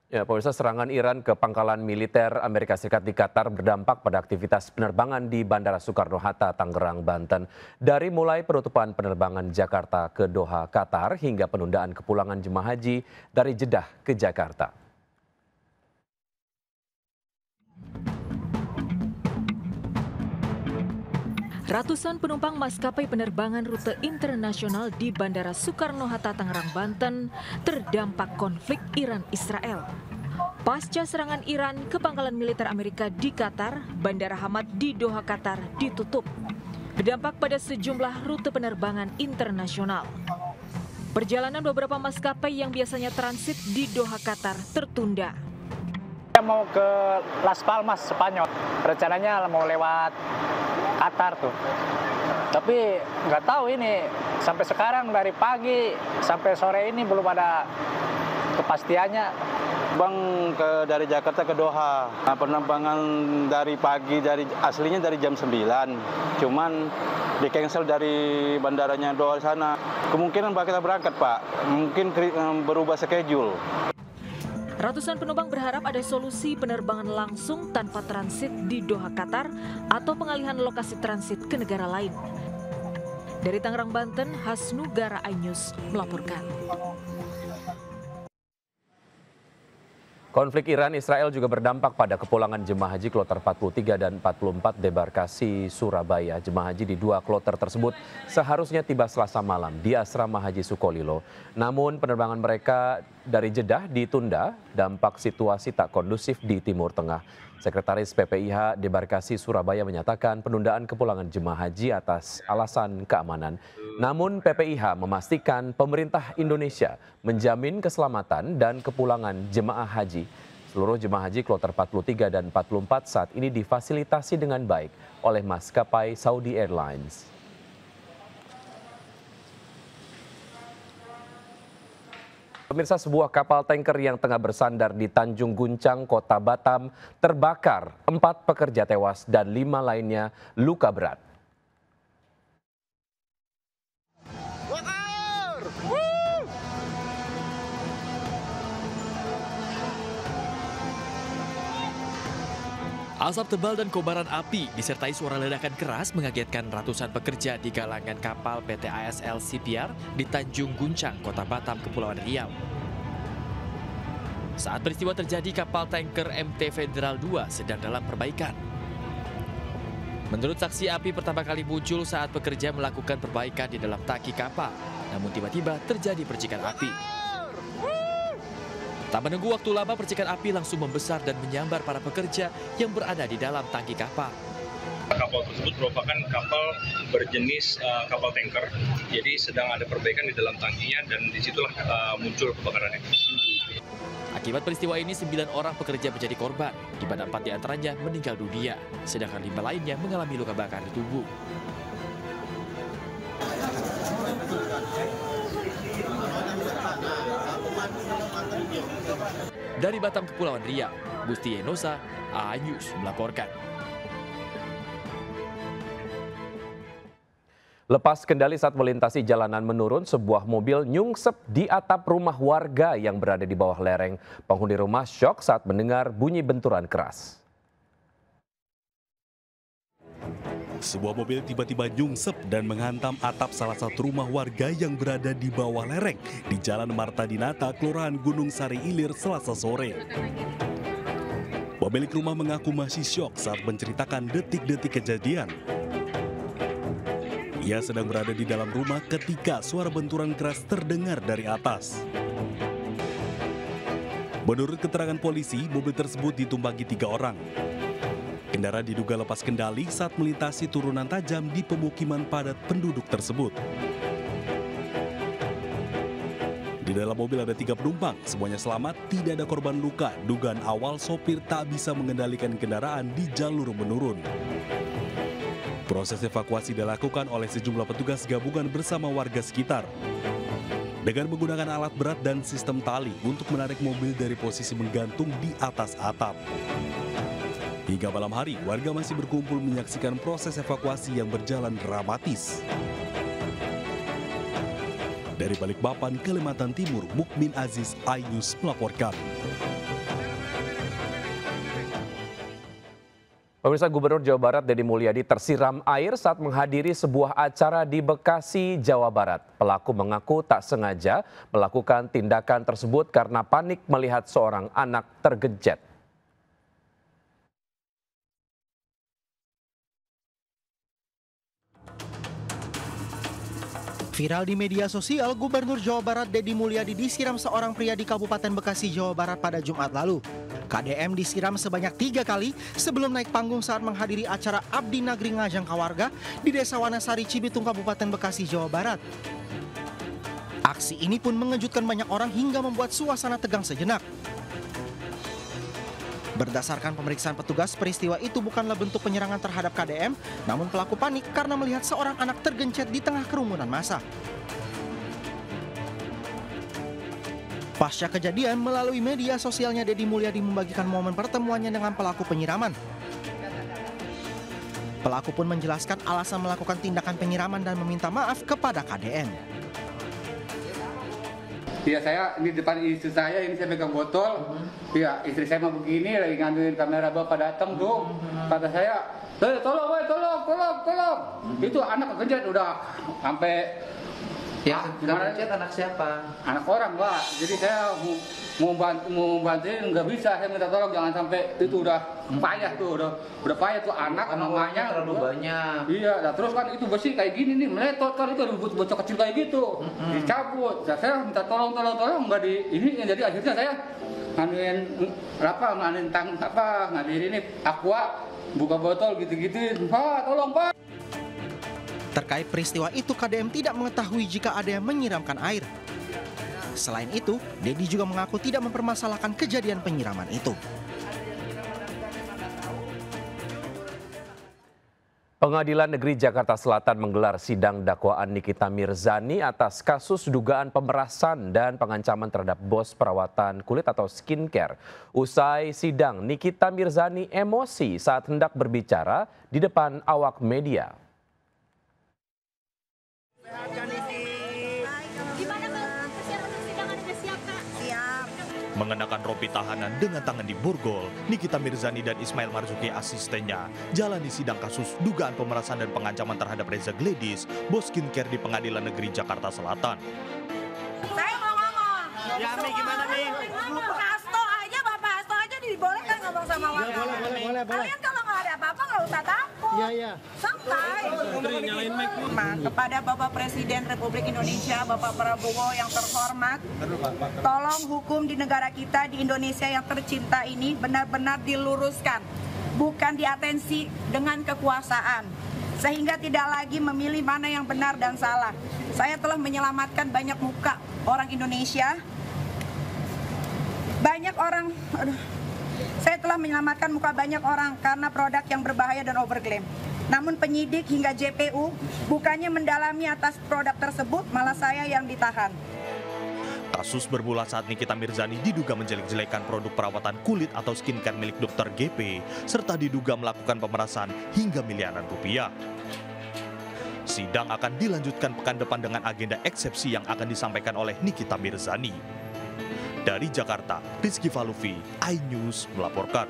Ya, pemirsa, serangan Iran ke pangkalan militer Amerika Serikat di Qatar berdampak pada aktivitas penerbangan di Bandara Soekarno-Hatta, Tangerang, Banten. Dari mulai penutupan penerbangan Jakarta ke Doha, Qatar, hingga penundaan kepulangan jemaah haji dari Jeddah ke Jakarta. Ratusan penumpang maskapai penerbangan rute internasional di Bandara Soekarno-Hatta, Tangerang, Banten terdampak konflik Iran-Israel. Pasca serangan Iran ke pangkalan militer Amerika di Qatar, Bandara Hamad di Doha, Qatar ditutup. Berdampak pada sejumlah rute penerbangan internasional. Perjalanan beberapa maskapai yang biasanya transit di Doha, Qatar tertunda. Saya mau ke Las Palmas, Spanyol. Rencananya mau lewat Qatar tuh. Tapi nggak tahu ini sampai sekarang dari pagi sampai sore ini belum ada kepastiannya. Bang dari Jakarta ke Doha. Nah, penerbangan dari pagi aslinya dari jam 9. Cuman di cancel dari bandaranya Doha sana. Kemungkinan kita berangkat, Pak. Mungkin berubah schedule. Ratusan penumpang berharap ada solusi penerbangan langsung tanpa transit di Doha, Qatar atau pengalihan lokasi transit ke negara lain. Dari Tangerang, Banten, Hasnugara iNews melaporkan. Konflik Iran-Israel juga berdampak pada kepulangan jemaah haji kloter 43 dan 44 debarkasi Surabaya. Jemaah haji di dua kloter tersebut seharusnya tiba Selasa malam di Asrama Haji Sukolilo. Namun penerbangan mereka dari Jeddah ditunda, dampak situasi tak kondusif di Timur Tengah. Sekretaris PPIH Debarkasi Surabaya menyatakan penundaan kepulangan jemaah haji atas alasan keamanan. Namun PPIH memastikan pemerintah Indonesia menjamin keselamatan dan kepulangan jemaah haji. Seluruh jemaah haji kloter 43 dan 44 saat ini difasilitasi dengan baik oleh maskapai Saudi Airlines. Pemirsa, sebuah kapal tanker yang tengah bersandar di Tanjung Guncang, Kota Batam, terbakar. 4 pekerja tewas dan 5 lainnya luka berat. Asap tebal dan kobaran api disertai suara ledakan keras mengagetkan ratusan pekerja di galangan kapal PT ASL Sipiar di Tanjung Guncang, Kota Batam, Kepulauan Riau. Saat peristiwa terjadi, kapal tanker MT Federal 2 sedang dalam perbaikan. Menurut saksi, api pertama kali muncul saat pekerja melakukan perbaikan di dalam tangki kapal. Namun tiba-tiba terjadi percikan api. Tak menunggu waktu lama, percikan api langsung membesar dan menyambar para pekerja yang berada di dalam tangki kapal. Kapal tersebut merupakan kapal berjenis kapal tanker, jadi sedang ada perbaikan di dalam tangkinya dan disitulah muncul kebakarannya. Akibat peristiwa ini, 9 orang pekerja menjadi korban, di mana 4 diantaranya meninggal dunia, sedangkan 5 lainnya mengalami luka bakar di tubuh. Dari Batam, Kepulauan Riau, Gusti Yenosa, iNews melaporkan. Lepas kendali saat melintasi jalanan menurun, sebuah mobil nyungsep di atap rumah warga yang berada di bawah lereng. Penghuni rumah syok saat mendengar bunyi benturan keras. Sebuah mobil tiba-tiba nyungsep dan menghantam atap salah satu rumah warga yang berada di bawah lereng di Jalan Marta Dinata, Kelurahan Gunung Sari Ilir, Selasa sore. Pemilik rumah mengaku masih syok saat menceritakan detik-detik kejadian. Ia sedang berada di dalam rumah ketika suara benturan keras terdengar dari atas. Menurut keterangan polisi, mobil tersebut ditumpangi 3 orang. Kendaraan diduga lepas kendali saat melintasi turunan tajam di pemukiman padat penduduk tersebut. Di dalam mobil ada 3 penumpang, semuanya selamat, tidak ada korban luka. Dugaan awal sopir tak bisa mengendalikan kendaraan di jalur menurun. Proses evakuasi dilakukan oleh sejumlah petugas gabungan bersama warga sekitar. Dengan menggunakan alat berat dan sistem tali untuk menarik mobil dari posisi menggantung di atas atap. Hingga malam hari, warga masih berkumpul menyaksikan proses evakuasi yang berjalan dramatis. Dari Balikpapan, Kalimantan Timur, Mukmin Aziz, iNews melaporkan. Pemirsa, Gubernur Jawa Barat Deddy Mulyadi tersiram air saat menghadiri sebuah acara di Bekasi, Jawa Barat. Pelaku mengaku tak sengaja melakukan tindakan tersebut karena panik melihat seorang anak tergejet. Viral di media sosial, Gubernur Jawa Barat Deddy Mulyadi disiram seorang pria di Kabupaten Bekasi, Jawa Barat pada Jumat lalu. KDM disiram sebanyak 3 kali sebelum naik panggung saat menghadiri acara Abdi Nagri Ngajang Kawarga di Desa Wanasari, Cibitung, Kabupaten Bekasi, Jawa Barat. Aksi ini pun mengejutkan banyak orang hingga membuat suasana tegang sejenak. Berdasarkan pemeriksaan petugas, peristiwa itu bukanlah bentuk penyerangan terhadap KDM, namun pelaku panik karena melihat seorang anak tergencet di tengah kerumunan massa. Pasca kejadian, melalui media sosialnya Deddy Mulyadi membagikan momen pertemuannya dengan pelaku penyiraman. Pelaku pun menjelaskan alasan melakukan tindakan penyiraman dan meminta maaf kepada KDM. Iya, saya di depan istri saya, ini saya pegang botol. Iya, istri saya mau begini, lagi ngambilin kamera, bapak datang tuh. Kata saya, tolong. Itu anak kegencet udah sampai. Ya, kegencet anak siapa? Anak orang, Pak. Jadi saya mau bantuin nggak bisa, saya minta tolong jangan sampai itu udah payah tuh, udah payah tuh anak namanya terlalu banyak. Iya, nah terus kan itu besi kayak gini nih, meletot kan itu ada bocor kecil kayak gitu, dicabut. Nah, saya minta tolong nggak di ini, jadi akhirnya saya ngadirin ini aqua, buka botol gitu-gitu, Pak, tolong Pak. Terkait peristiwa itu, KDM tidak mengetahui jika ada yang menyiramkan air. Selain itu, Deddy juga mengaku tidak mempermasalahkan kejadian penyiraman itu. Pengadilan Negeri Jakarta Selatan menggelar sidang dakwaan Nikita Mirzani atas kasus dugaan pemerasan dan pengancaman terhadap bos perawatan kulit atau skincare. Usai sidang, Nikita Mirzani emosi saat hendak berbicara di depan awak media. Mengenakan rompi tahanan dengan tangan di borgol, Nikita Mirzani dan Ismail Marzuki asistennya jalani sidang kasus dugaan pemerasan dan pengancaman terhadap Reza Gledis, bos skincare di Pengadilan Negeri Jakarta Selatan. Saya mau ngomong. Ya, Mi, gimana, Mi? Bapak Hasto aja dibolehkan ngomong sama warga. Boleh. Kalian kalau nggak ada apa-apa nggak usah takut. Iya. Santai. Kepada Bapak Presiden Republik Indonesia, Bapak Prabowo yang terhormat, tolong hukum di negara kita, di Indonesia yang tercinta ini benar-benar diluruskan, bukan diatensi dengan kekuasaan, sehingga tidak lagi memilih mana yang benar dan salah. Saya telah menyelamatkan banyak muka orang Indonesia, saya telah menyelamatkan muka banyak orang karena produk yang berbahaya dan overklaim. Namun penyidik hingga JPU bukannya mendalami atas produk tersebut, malah saya yang ditahan. Kasus bermula saat Nikita Mirzani diduga menjelek-jelekan produk perawatan kulit atau skincare milik Dr. GP, serta diduga melakukan pemerasan hingga miliaran rupiah. Sidang akan dilanjutkan pekan depan dengan agenda eksepsi yang akan disampaikan oleh Nikita Mirzani. Dari Jakarta, Rizky Falufi, iNews melaporkan.